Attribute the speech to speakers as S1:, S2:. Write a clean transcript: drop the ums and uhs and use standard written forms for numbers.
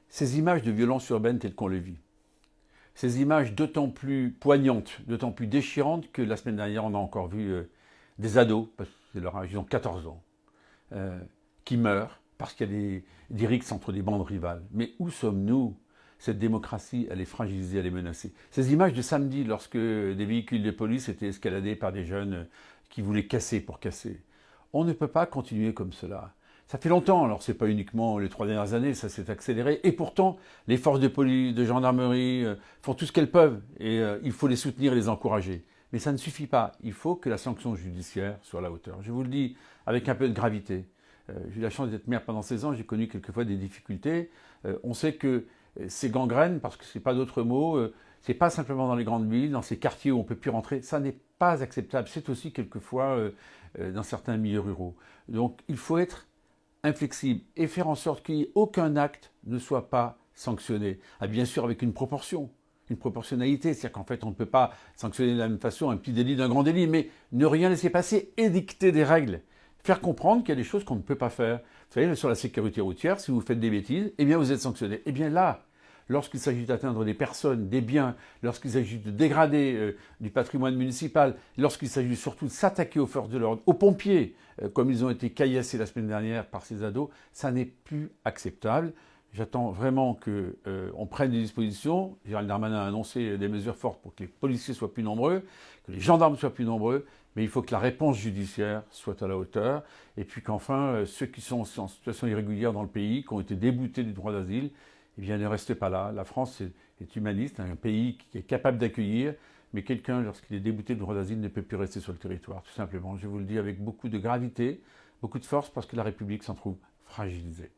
S1: Ces images de violence urbaine telles qu'on les vit, ces images d'autant plus poignantes, d'autant plus déchirantes que la semaine dernière, on a encore vu des ados, parce que c'est leur âge, ils ont 14 ans, qui meurent parce qu'il y a des rixes entre des bandes rivales. Mais où sommes-nous? Cette démocratie, elle est fragilisée, elle est menacée. Ces images de samedi, lorsque des véhicules de police étaient escaladés par des jeunes qui voulaient casser pour casser. On ne peut pas continuer comme cela. Ça fait longtemps, alors c'est pas uniquement les 3 dernières années, ça s'est accéléré. Et pourtant, les forces de police, de gendarmerie font tout ce qu'elles peuvent et il faut les soutenir et les encourager. Mais ça ne suffit pas. Il faut que la sanction judiciaire soit à la hauteur. Je vous le dis avec un peu de gravité. J'ai eu la chance d'être maire pendant 16 ans, j'ai connu quelquefois des difficultés. On sait que ces gangrènes, parce que c'est pas d'autre mot, c'est pas simplement dans les grandes villes, dans ces quartiers où on peut plus rentrer. Ça n'est pas acceptable. C'est aussi quelquefois dans certains milieux ruraux. Donc il faut être inflexible et faire en sorte qu'il n'y ait aucun acte ne soit pas sanctionné. Ah, bien sûr avec une proportion, une proportionnalité. C'est-à-dire qu'en fait on ne peut pas sanctionner de la même façon un petit délit d'un grand délit, mais ne rien laisser passer, édicter des règles. Faire comprendre qu'il y a des choses qu'on ne peut pas faire. Vous savez, sur la sécurité routière, si vous faites des bêtises, eh bien vous êtes sanctionné. Eh bien là, lorsqu'il s'agit d'atteindre des personnes, des biens, lorsqu'il s'agit de dégrader du patrimoine municipal, lorsqu'il s'agit surtout de s'attaquer aux forces de l'ordre, aux pompiers, comme ils ont été caillassés la semaine dernière par ces ados, ça n'est plus acceptable. J'attends vraiment qu'on prenne des dispositions. Gérald Darmanin a annoncé des mesures fortes pour que les policiers soient plus nombreux, que les gendarmes soient plus nombreux, mais il faut que la réponse judiciaire soit à la hauteur, et puis qu'enfin, ceux qui sont en situation irrégulière dans le pays, qui ont été déboutés du droit d'asile, eh bien, ne restez pas là. La France est humaniste, un pays qui est capable d'accueillir, mais quelqu'un, lorsqu'il est débouté du droit d'asile, ne peut plus rester sur le territoire, tout simplement. Je vous le dis avec beaucoup de gravité, beaucoup de force, parce que la République s'en trouve fragilisée.